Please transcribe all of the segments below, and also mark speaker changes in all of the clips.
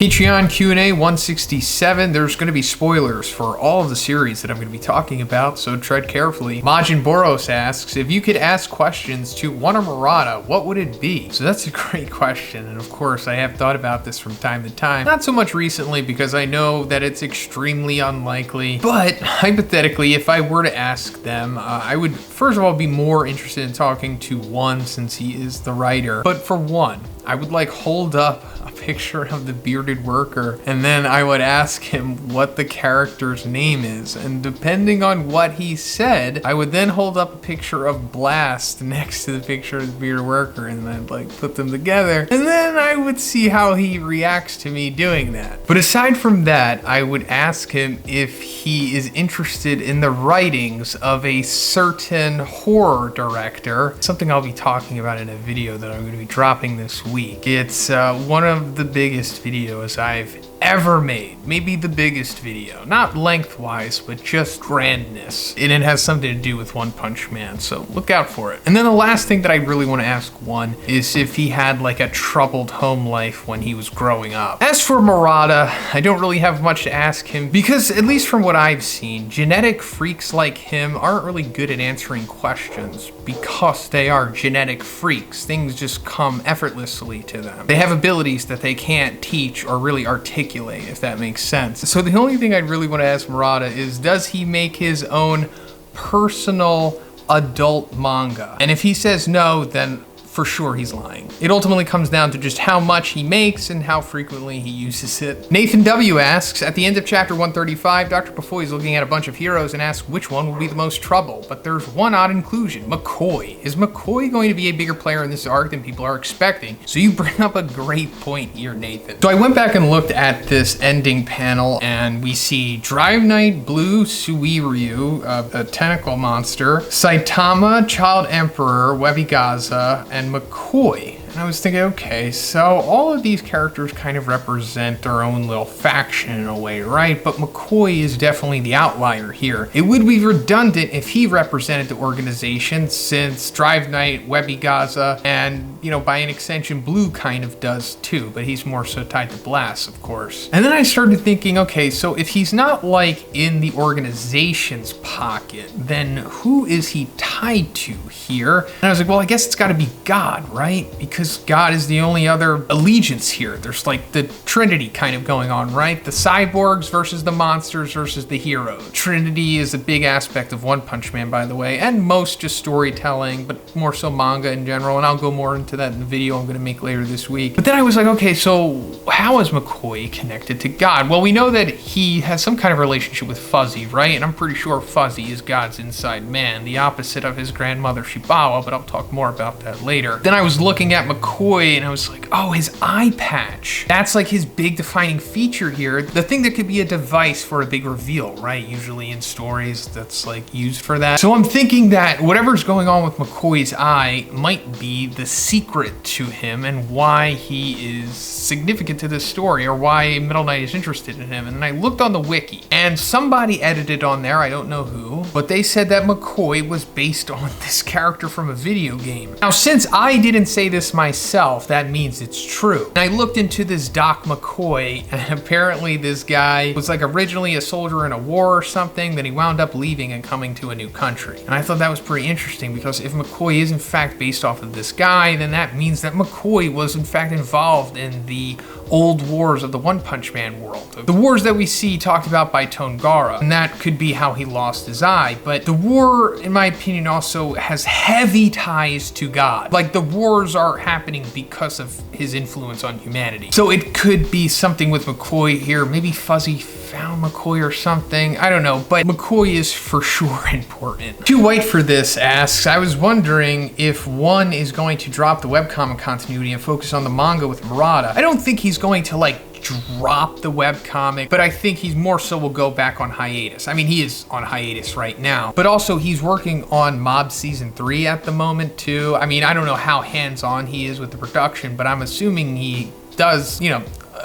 Speaker 1: Patreon Q&A 167. There's going to be spoilers for all of the series that I'm going to be talking about, so tread carefully. Majinboros asks, if you could ask questions to one of Murata, what would it be? So that's a great question, and of course I have thought about this from time to time. Not so much recently because I know that it's extremely unlikely, but hypothetically, if I were to ask them, I would first of all be more interested in talking to one since he is the writer. But for one, I would hold up a picture of the bearded worker, and then I would ask him what the character's name is, and depending on what he said, I would then hold up a picture of Blast next to the picture of the bearded worker, and I'd put them together, and then I would see how he reacts to me doing that. But aside from that, I would ask him if he is interested in the writings of a certain horror director, something I'll be talking about in a video that I'm going to be dropping this week. It's one of the biggest videos I've ever made, maybe the biggest video, not lengthwise, but just grandness. And it has something to do with One Punch Man, so look out for it. And then the last thing that I really want to ask one is if he had a troubled home life when he was growing up. As for Murata, I don't really have much to ask him because, at least from what I've seen, genetic freaks like him aren't really good at answering questions because they are genetic freaks. Things just come effortlessly to them. They have abilities that they can't teach or really articulate, if that makes sense. So the only thing I'd really want to ask Murata is, does he make his own personal adult manga? And if he says no, then for sure he's lying. It ultimately comes down to just how much he makes and how frequently he uses it. Nathan W asks, at the end of chapter 135, Dr. Pufoy is looking at a bunch of heroes and asks which one will be the most trouble, but there's one odd inclusion, McCoy. Is McCoy going to be a bigger player in this arc than people are expecting? So you bring up a great point here, Nathan. So I went back and looked at this ending panel, and we see Drive Knight, Blue Suiryu, a tentacle monster, Saitama, Child Emperor, Webigaza, and McCoy. And I was thinking, okay, so all of these characters kind of represent their own little faction in a way, right? But McCoy is definitely the outlier here. It would be redundant if he represented the organization, since Drive Knight, Webigaza, and, by an extension, Blue kind of does too, but he's more so tied to Blast, of course. And then I started thinking, okay, so if he's not in the organization's pocket, then who is he tied to here? And I was like, well, I guess it's gotta be God, right? Because God is the only other allegiance here. There's the Trinity kind of going on, right? The cyborgs versus the monsters versus the heroes. Trinity is a big aspect of One Punch Man, by the way, and most just storytelling, but more so manga in general, and I'll go more into that in the video I'm gonna make later this week. But then I was like, okay, so how is McCoy connected to God? Well, we know that he has some kind of relationship with Fuzzy, right? And I'm pretty sure Fuzzy is God's inside man, the opposite of his grandmother Shibawa, but I'll talk more about that later. Then I was looking at McCoy and I was like, oh, his eye patch. That's his big defining feature here. The thing that could be a device for a big reveal, right? Usually in stories that's used for that. So I'm thinking that whatever's going on with McCoy's eye might be the secret to him and why he is significant to this story, or why Middle Knight is interested in him. And I looked on the wiki and somebody edited on there, I don't know who, but they said that McCoy was based on this character from a video game. Now, since I didn't say this myself, that means it's true. And I looked into this Doc McCoy, and apparently this guy was originally a soldier in a war or something, then he wound up leaving and coming to a new country. And I thought that was pretty interesting, because if McCoy is in fact based off of this guy, then that means that McCoy was in fact involved in the old wars of the One Punch Man world. The wars that we see talked about by Tongara, and that could be how he lost his eye. But the war, in my opinion, also has heavy ties to God. The wars are happening because of his influence on humanity. So it could be something with McCoy here. Maybe Fuzzy found McCoy or something, I don't know, but McCoy is for sure important. Too White for This asks, I was wondering if one is going to drop the webcomic continuity and focus on the manga with Murata. I don't think he's going to drop the webcomic, but I think he's more so will go back on hiatus. I mean, he is on hiatus right now, but also he's working on Mob Season 3 at the moment too. I mean, I don't know how hands-on he is with the production, but I'm assuming he does,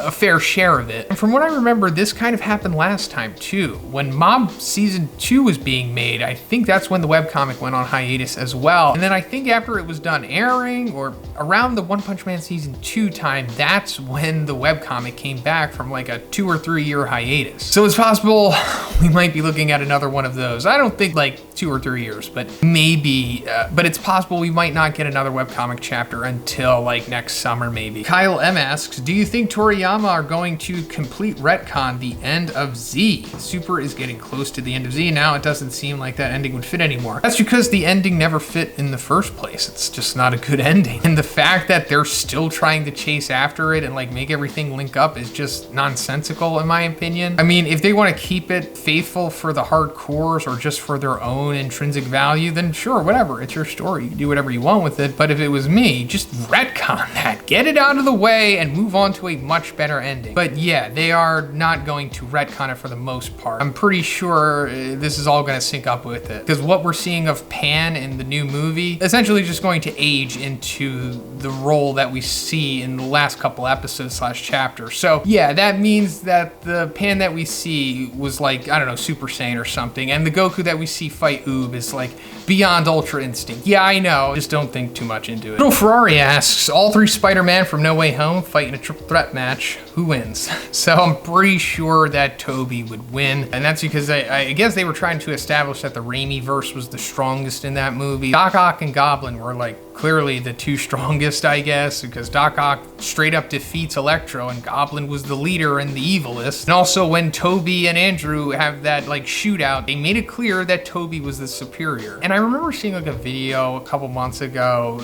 Speaker 1: a fair share of it. And from what I remember, this kind of happened last time too. When Mob Season 2 was being made, I think that's when the webcomic went on hiatus as well. And then I think after it was done airing, or around the One Punch Man Season 2 time, that's when the webcomic came back from like a 2 or 3 year hiatus. So it's possible we might be looking at another one of those. I don't think like 2 or 3 years, but maybe, but it's possible we might not get another webcomic chapter until like next summer maybe. Kyle M asks, do you think Toriyama are going to complete retcon the end of Z? Super is getting close to the end of Z now. It doesn't seem like that ending would fit anymore. That's because the ending never fit in the first place. It's just not a good ending. And the fact that they're still trying to chase after it and like make everything link up is just nonsensical in my opinion. I mean, if they want to keep it faithful for the hardcores or just for their own intrinsic value, then sure, whatever, it's your story. You can do whatever you want with it. But if it was me, just retcon that. Get it out of the way and move on to a much better ending. But yeah, they are not going to retcon it for the most part. I'm pretty sure this is all going to sync up with it. Because what we're seeing of Pan in the new movie, essentially just going to age into the role that we see in the last couple episodes / chapters. So yeah, that means that the Pan that we see was like, I don't know, Super Saiyan or something. And the Goku that we see fight Oob is like beyond Ultra Instinct. Yeah, I know, just don't think too much into it. Little Ferrari asks, all 3 Spider-Man from No Way Home fight in a triple threat match. Who wins? So I'm pretty sure that Toby would win. And that's because I guess they were trying to establish that the Raimi verse was the strongest in that movie. Doc Ock and Goblin were like clearly the 2 strongest, I guess, because Doc Ock straight up defeats Electro and Goblin was the leader and the evilest. And also when Toby and Andrew have that like shootout, they made it clear that Toby was the superior. And I remember seeing like a video a couple months ago,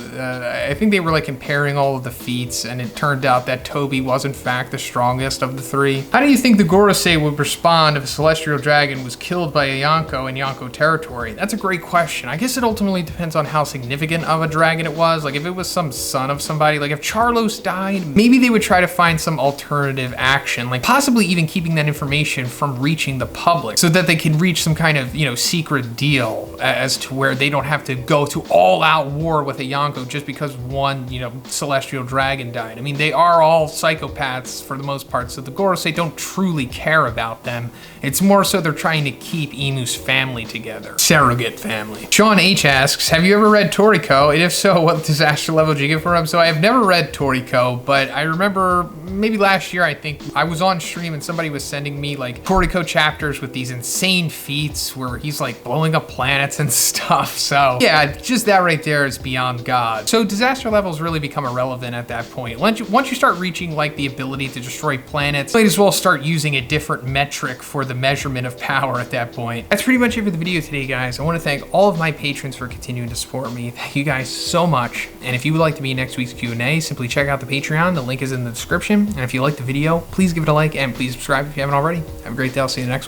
Speaker 1: I think they were like comparing all of the feats and it turned out that Toby was in fact the strongest of the 3. How do you think the Gorosei would respond if a celestial dragon was killed by a Yonko in Yonko territory? That's a great question. I guess it ultimately depends on how significant of a dragon it was. Like if it was some son of somebody, like if Charlos died, maybe they would try to find some alternative action, like possibly even keeping that information from reaching the public so that they can reach some kind of, you know, secret deal as to where they don't have to go to all out war with a Yonko just because one, you know, celestial dragon died. I mean, they are all psychopaths for the most part, so the Gorosei don't truly care about them. It's more so they're trying to keep Emu's family together. Surrogate family. Sean H asks, have you ever read Toriko? And if so, what disaster level did you get for him? So I have never read Toriko, but I remember maybe last year, I think I was on stream and somebody was sending me like Toriko chapters with these insane feats where he's like blowing up planets and stuff. So yeah, just that right there is beyond God. So disaster levels really become irrelevant at that point. Once you start reaching like the ability to destroy planets, you might as well start using a different metric for the measurement of power at that point. That's pretty much it for the video today, guys. I want to thank all of my patrons for continuing to support me. Thank you guys so much. And if you would like to be in next week's Q&A, simply check out the Patreon. The link is in the description. And if you liked the video, please give it a like and please subscribe if you haven't already. Have a great day. I'll see you in the next one.